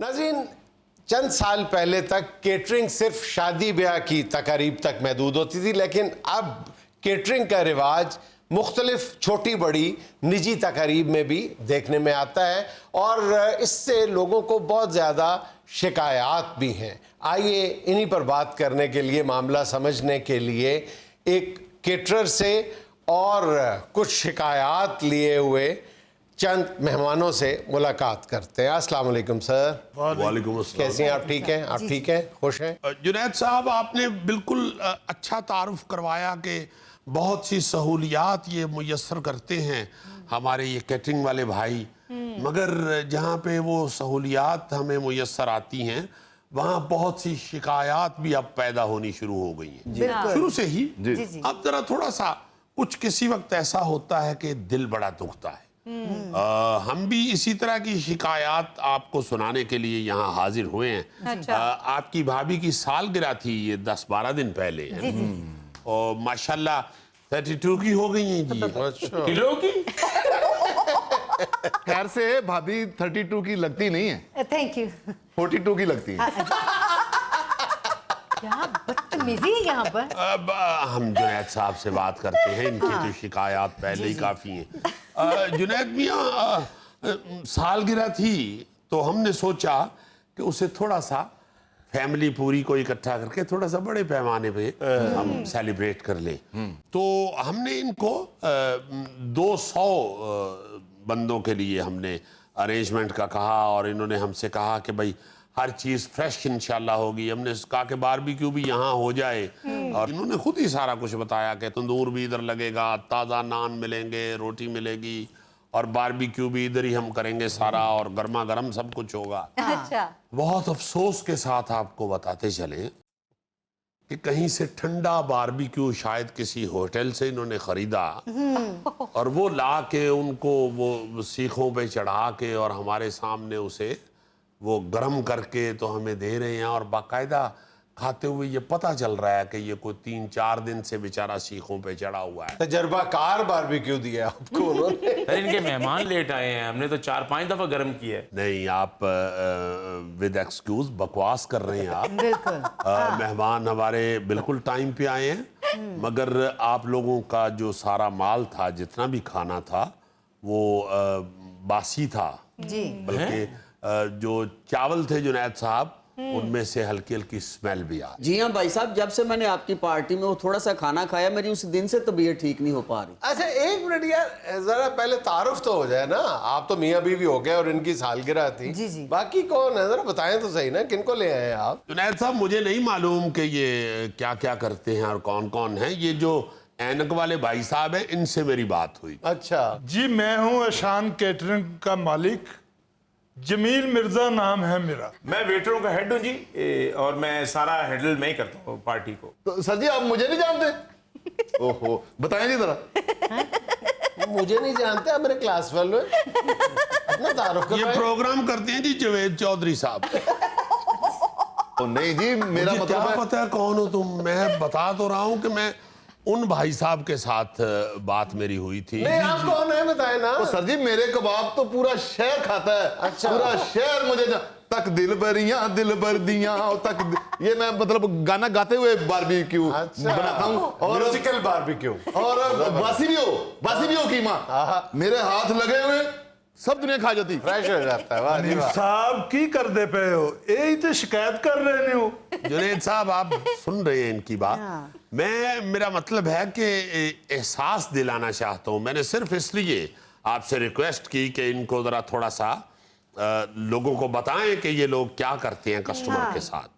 नाज़रीन, चंद साल पहले तक केटरिंग सिर्फ शादी ब्याह की तकारीब तक महदूद होती थी, लेकिन अब केटरिंग का रिवाज मुख्तलिफ छोटी बड़ी निजी तकारीब में भी देखने में आता है और इससे लोगों को बहुत ज़्यादा शिकायत भी हैं। आइए इन्हीं पर बात करने के लिए, मामला समझने के लिए एक केटरर से और कुछ शिकायत लिए हुए चंद मेहमानों से मुलाकात करते हैं। अस्सलाम वालेकुम सर। वालेकुम अस्सलाम। कैसे हैं आप? ठीक हैं? आप ठीक हैं? खुश हैं? जुनैद साहब, आपने बिल्कुल अच्छा तारुफ करवाया कि बहुत सी सहूलियात ये मुयस्सर करते हैं हमारे ये कैटरिंग वाले भाई, मगर जहाँ पे वो सहूलियात हमें मुयस्सर आती हैं वहाँ बहुत सी शिकायत भी अब पैदा होनी शुरू हो गई हैं शुरू से ही। अब जरा थोड़ा सा कुछ किसी वक्त ऐसा होता है कि दिल बड़ा दुखता है। हम भी इसी तरह की शिकायत आपको सुनाने के लिए यहाँ हाजिर हुए हैं। अच्छा। आपकी भाभी की सालगिरह थी ये 10-12 दिन पहले, और माशाल्लाह 32 की हो गई हैं जी। किलो की? खैर से भाभी 32 की लगती नहीं है, थैंक यू। 42 की लगती है। क्या बदतमीजी है यहाँ पर। अब हम जुनैद साहब से बात करते हैं, इनकी तो शिकायत पहले ही काफ़ी हैं। जुनैद मियाँ, सालगिरह थी तो हमने सोचा कि उसे थोड़ा सा फैमिली पूरी को इकट्ठा करके थोड़ा सा बड़े पैमाने पे हम सेलिब्रेट कर लें। तो हमने इनको 200 बंदों के लिए हमने अरेंजमेंट का कहा और इन्होंने हमसे कहा कि भाई हर चीज़ फ्रेश इंशाल्लाह होगी। हमने कहा कि बारबेक्यू भी यहाँ हो जाए, और इन्होंने खुद ही सारा कुछ बताया कि तंदूर भी इधर लगेगा, ताज़ा नान मिलेंगे, रोटी मिलेगी, और बारबेक्यू भी इधर ही हम करेंगे सारा, और गर्मा गर्म सब कुछ होगा। अच्छा। बहुत अफसोस के साथ आपको बताते चले कि कहीं से ठंडा बारबेक्यू शायद किसी होटल से इन्होंने ख़रीदा और वो ला के उनको वो सीखों पे चढ़ा के और हमारे सामने उसे वो गर्म करके तो हमें दे रहे हैं, और बाकायदा खाते हुए ये पता चल रहा है कि ये कोई 3-4 दिन से बेचारा सीखों पे चढ़ा हुआ है। तजर्बाकार बारबेक्यू दिया आपको उन्होंने। अरे इनके मेहमान लेट आए हैं, हमने तो 4-5 दफा गर्म किया है। नहीं, आप विद एक्सक्यूज बकवास कर रहे हैं आप। बिल्कुल। मेहमान हमारे बिल्कुल टाइम पे आए हैं, मगर आप लोगों का जो सारा माल था, जितना भी खाना था, वो बासी था जी। बल्कि जो चावल थे जुनैद साहब, उनमें से हल्की हल्की स्मेल भी आ। जी हाँ भाई साहब, जब से मैंने आपकी पार्टी में वो थोड़ा सा खाना खाया, मेरी उस दिन से तबीयत ठीक नहीं हो पा रही। अच्छा एक मिनट यार, जरा पहले तारुफ तो हो जाए ना। आप तो मियाँ बीवी हो गए और इनकी सालगिरह थी। जी जी। बाकी कौन है, जरा बताएं तो सही ना, किनको ले आए आप? जुनैद साहब, मुझे नहीं मालूम कि ये क्या क्या करते हैं और कौन कौन है। ये जो ऐनक वाले भाई साहब हैं, इनसे मेरी बात हुई। अच्छा जी, मैं हूँ अशान केटरिंग का मालिक, जमील मिर्जा नाम है मेरा। मैं वेटरों का हेड हूँ जी, और मैं सारा हैंडल मैं ही करता हूँ पार्टी को। तो सर जी, आप मुझे नहीं जानते? ओहो, बताएं जी जरा। मुझे नहीं जानते, आप मेरे क्लास फेलो हैं। अपना तारुफ ये करवाएं। प्रोग्राम करते हैं जी जावेद चौधरी साहब। तो नहीं जी, मेरा मुझे क्या मतलब है, पता है कौन हो तुम। मैं बता तो रहा हूँ कि मैं उन भाई साहब के साथ बात मेरी हुई थी। नहीं, आप कौन है बताए ना। तो सर जी मेरे कबाब तो पूरा शहर खाता है। अच्छा। पूरा शहर मुझे तक दिल भर दियां तक, ये मैं मतलब गाना गाते हुए बारबेक्यू बनाता हूँ। और म्यूजिकल बारबेक्यू। और बासी भी हो कीमा, मेरे हाथ लगे हुए सब दुनिया खा जाती। फ्रेश हो जाता है। वाह जी वाह। साहब की कर दे पे हो, यही तो शिकायत कर रहे हो। जुनैद साहब, आप सुन रहे हैं इनकी बात। मेरा मतलब है कि एहसास दिलाना चाहता हूँ। मैंने सिर्फ इसलिए आपसे रिक्वेस्ट की कि इनको ज़रा थोड़ा सा लोगों को बताएं कि ये लोग क्या करते हैं कस्टमर के साथ।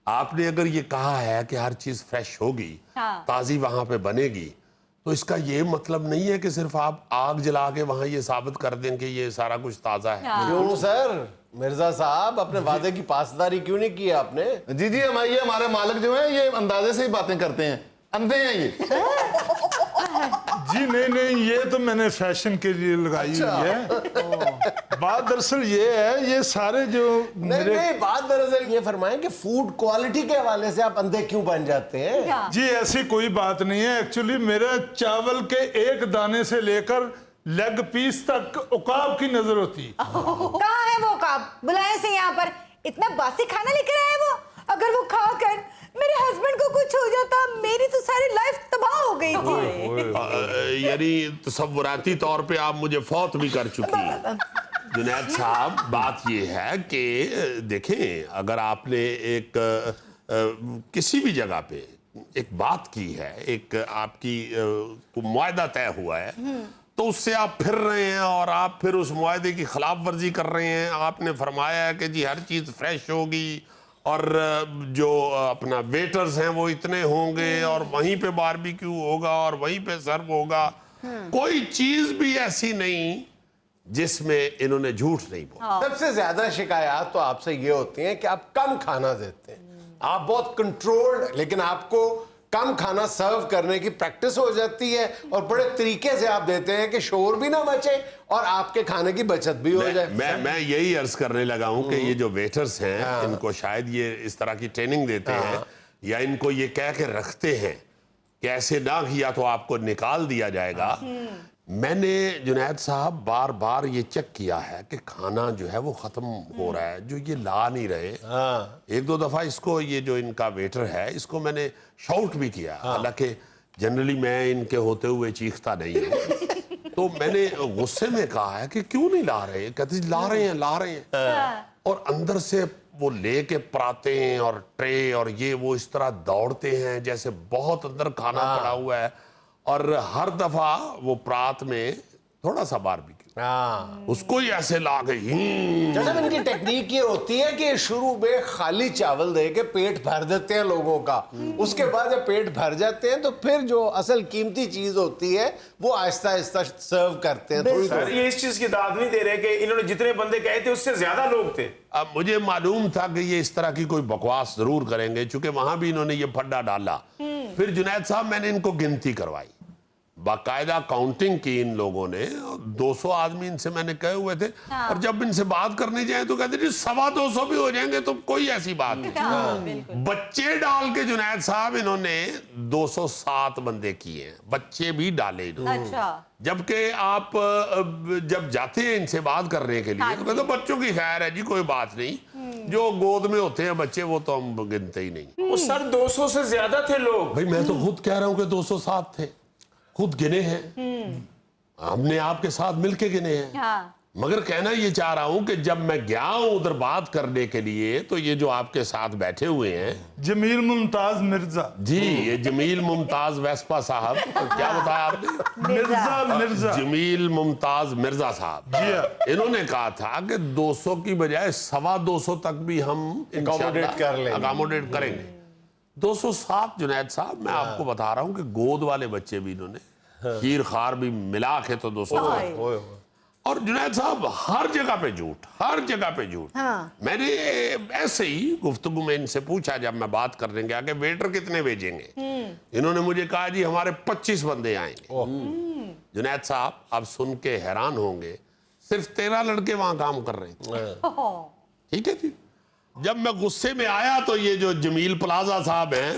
आपने अगर ये कहा है कि हर चीज़ फ्रेश होगी, ताज़ी वहाँ पे बनेगी, तो इसका ये मतलब नहीं है कि सिर्फ आप आग जला के वहाँ ये साबित कर दें कि ये सारा कुछ ताज़ा है। क्यों सर मिर्जा साहब, अपने वादे की पासदारी क्यों नहीं की आपने? जी जी, हमारे मालिक जो हैं, ये अंदाजे से ही बातें करते हैं, अंधे हैं ये। जी नहीं, ये तो मैंने फैशन के लिए लगाई हुई है। बात दरअसल ये है, ये सारे जो नहीं, बात दरअसल ये फरमाएं कि फूड क्वालिटी के हवाले से आप अंधे क्यों बन जाते हैं? जी ऐसी कोई बात नहीं है। एक्चुअली मेरे चावल के एक दाने से लेकर लेग पीस तक उकाब की नजर होती। कहाँ है वो काब? बुलाए से यहाँ पर। इतना बासी खाना लेकर आया वो। अगर वो खा कर मेरे हस्बैंड को कुछ हो जाता, मेरी तो सारी लाइफ तबाह हो गई थी। यानी तसव्वुराती तौर पे आप मुझे फौत भी कर चुकी हैं। जुनैद साहब, बात ये है कि देखें, अगर आपने एक किसी भी जगह पे एक बात की है, एक आपकी मुआहदा तय हुआ है, तो उससे आप फिर रहे हैं और आप फिर उस मुआहदे की खिलाफ वर्जी कर रहे हैं। आपने फरमाया है कि जी हर चीज़ फ्रेश होगी और जो अपना वेटर्स हैं वो इतने होंगे और वहीं पे बारबेक्यू होगा और वहीं पे सर्व होगा। कोई चीज़ भी ऐसी नहीं जिसमें इन्होंने झूठ नहीं बोला। सबसे ज्यादा शिकायत तो आपसे ये होती हैं कि आप कम खाना देते हैं, आप बहुत कंट्रोल्ड, लेकिन आपको कम खाना सर्व करने की प्रैक्टिस हो जाती है और बड़े तरीके से आप देते हैं कि शोर भी ना मचे और आपके खाने की बचत भी हो जाए। मैं यही अर्ज करने लगा हूं कि ये जो वेटर्स हैं, इनको शायद ये इस तरह की ट्रेनिंग देते हैं या इनको ये कह के रखते हैं कि ऐसे ना किया तो आपको निकाल दिया जाएगा। मैंने जुनैद साहब बार बार ये चेक किया है कि खाना जो है वो खत्म हो रहा है, जो ये ला नहीं रहे। एक दो दफा इसको, ये जो इनका वेटर है, इसको मैंने शाउट भी किया, हालांकि जनरली मैं इनके होते हुए चीखता नहीं हूँ। तो मैंने गुस्से में कहा है कि क्यों नहीं ला रहे? कहते ला रहे हैं और अंदर से वो लेके पराते हैं और ट्रे और ये वो इस तरह दौड़ते हैं जैसे बहुत अंदर खाना पड़ा हुआ है और हर दफा वो परात में थोड़ा सा बारबेक्यू, उसको ही ऐसे ला गई। जैसे इनकी टेक्निक ये होती है कि शुरू में खाली चावल दे के पेट भर देते हैं लोगों का, उसके बाद जब पेट भर जाते हैं तो फिर जो असल कीमती चीज होती है वो आहिस्ता आहिस्ता सर्व करते हैं। थोड़ी सर ये इस चीज की दाद नहीं दे रहे कि इन्होंने जितने बंदे कहे थे उससे ज्यादा लोग थे। अब मुझे मालूम था कि ये इस तरह की कोई बकवास जरूर करेंगे, चूंकि वहां भी इन्होंने ये फड्डा डाला। फिर जुनैद साहब, मैंने इनको गिनती करवाई, बाकायदा काउंटिंग की इन लोगों ने। 200 आदमी इनसे मैंने कहे हुए थे और जब इनसे बात करने जाए तो कहते जी 225 भी हो जाएंगे तो कोई ऐसी बात नहीं। बच्चे डाल के जुनैद साहब इन्होंने 207 बंदे किए हैं, बच्चे भी डाले इन्होंने। जबकि आप जब जाते हैं इनसे बात करने के लिए तो कहते बच्चों की खैर है जी, कोई बात नहीं, जो गोद में होते हैं बच्चे वो तो हम गिनते ही नहीं। वो सर 200 से ज्यादा थे लोग। भाई मैं तो खुद कह रहा हूं कि 207 थे, खुद गिने हैं, हमने आपके साथ मिलके गिने हैं। मगर कहना ये चाह रहा हूं कि जब मैं गया हूं उधर बात करने के लिए तो ये जो आपके साथ बैठे हुए हैं, जमील मुमताज मिर्जा जी, ये जमील मुमताज वेस्पा साहब, क्या बताया आपने? मिर्जा जमील मुमताज मिर्जा साहब, इन्होंने कहा था कि 200 की बजाय 225 तक भी हम अकोमोडेट करेंगे। 207 जुनैद साहब, मैं आपको बता रहा हूं कि गोद वाले बच्चे भी इन्होंने, खीर खार भी मिला के तो 200। और जुनैद साहब हर जगह पे झूठ, हर जगह पे झूठ। मैंने ऐसे ही गुफ्तगू में इनसे पूछा जब मैं बात करने गया कि वेटर कितने भेजेंगे, इन्होंने मुझे कहा जी हमारे 25 बंदे आएंगे। जुनैद साहब आप सुन के हैरान होंगे, सिर्फ 13 लड़के वहां काम कर रहे थे। ठीक है जी। जब मैं गुस्से में आया तो ये जो जमील प्लाजा साहब हैं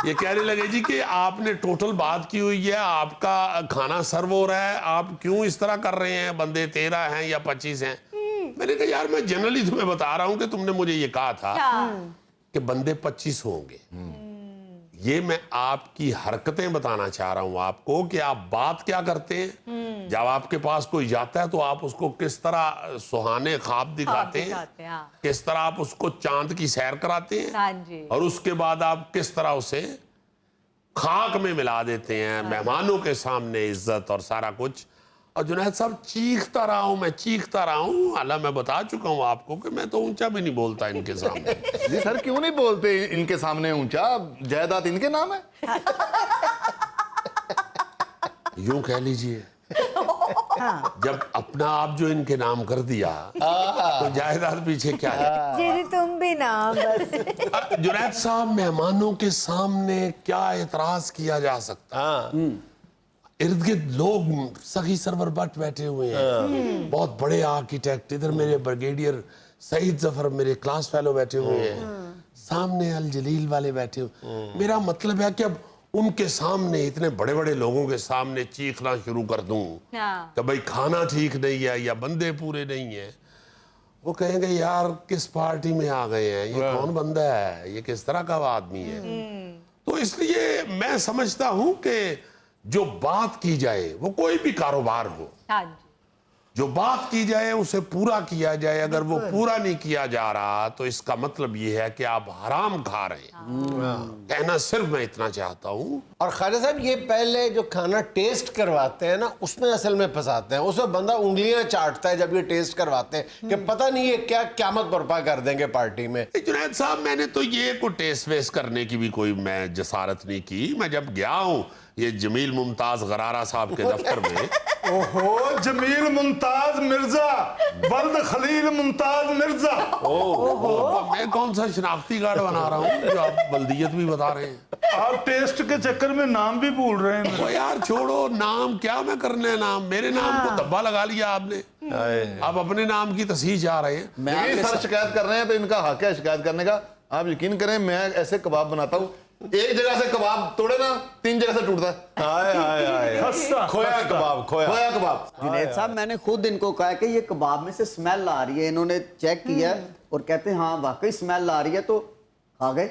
ये कहने लगे जी कि आपने टोटल बात की हुई है, आपका खाना सर्व हो रहा है, आप क्यों इस तरह कर रहे हैं, बंदे 13 हैं या 25 हैं? मैंने कहा यार मैं जनरली तुम्हें बता रहा हूं कि तुमने मुझे ये कहा था कि बंदे 25 होंगे। ये मैं आपकी हरकतें बताना चाह रहा हूं आपको कि आप बात क्या करते हैं। जब आपके पास कोई जाता है तो आप उसको किस तरह सुहाने ख्वाब दिखाते हैं, किस तरह आप उसको चांद की सैर कराते हैं और उसके बाद आप किस तरह उसे खाक में मिला देते हैं, मेहमानों के सामने इज्जत और सारा कुछ। और जुनैद साहब चीखता रहा हूं, मैं चीखता रहा हूं, हालांकि मैं बता चुका हूं आपको कि मैं तो ऊंचा भी नहीं बोलता इनके सामने। जी सर क्यों नहीं बोलते इनके सामने ऊंचा? जायदाद इनके नाम है। यूं कह लीजिए जब अपना आप जो इनके नाम कर दिया तो जायदाद पीछे क्या है? तुम भी ना बस। जुनैद साहब मेहमानों के सामने क्या एतराज किया जा सकता? इर्द गिर्द लोग सखी सरवर बट बैठे हुए हैं, बहुत बड़े आर्किटेक्ट, इधर मेरे ब्रिगेडियर सईद जफर मेरे क्लास फेलो बैठे हुए हैं, सामने अल जलील वाले बैठे हुए। मेरा मतलब है कि अब ان کے سامنے اتنے بڑے بڑے لوگوں کے سامنے چیخنا شروع کر دوں کہ بھائی کھانا ٹھیک نہیں ہے یا بندے پورے نہیں ہیں، وہ کہیں گے یار کس پارٹی میں آ گئے ہیں، یہ کون بندہ ہے، یہ کس طرح کا آدمی ہے۔ تو اس لیے میں سمجھتا ہوں کہ جو بات کی جائے وہ کوئی بھی کاروبار ہو، جو بات کی جائے اسے پورا کیا جائے، اگر وہ پورا نہیں کیا جا رہا تو اس کا مطلب یہ ہے کہ آپ حرام کھا رہے ہیں۔ کہنا صرف میں اتنا چاہتا ہوں۔ اور خواجہ صاحب یہ پہلے جو کھانا ٹیسٹ کرواتے ہیں نا اس میں اصل میں پھنساتے ہیں، اس میں بندہ انگلیاں چاٹتا ہے جب یہ ٹیسٹ کرواتے ہیں کہ پتہ نہیں یہ کیا قیامت برپا کر دیں گے پارٹی میں۔ جنید صاحب میں نے تو یہ کوئی ٹیسٹ ویسٹ کرنے کی بھی کوئی میں جسارت نہیں کی، میں جب گیا ہوں یہ جمیل ممتاز غرارہ صاحب کے دفتر میں، اوہو جمیل ممتاز مرزا، ولد خلیل ممتاز مرزا، میں کون سا شناختی کارڈ بنا رہا ہوں جو آپ بلدیت بھی بتا رہے ہیں؟ آپ ٹیسٹ کے چکر میں نام بھی بھول رہے ہیں۔ وہ یار چھوڑو نام، کیا میں کرنے نام، میرے نام کو دبا لگا لیا آپ نے، آپ اپنے نام کی تصحیح چاہ رہے ہیں۔ یہ سر شکایت کر رہے ہیں تو ان کا حق ہے شکایت کرنے کا۔ آپ یقین کریں میں ایسے کباب بناتا ہوں، ایک جگہ سے کباب توڑے نا 3 جگہ سے ٹوٹتا ہے۔ کھویا کباب، کھویا کباب۔ جنید صاحب میں نے خود ان کو کہا کہ یہ کباب میں سے سمیل آ رہی ہے، انہوں نے چیک کیا اور کہتے ہیں ہاں واقعی سمیل آ رہی ہے، تو کھا گئے۔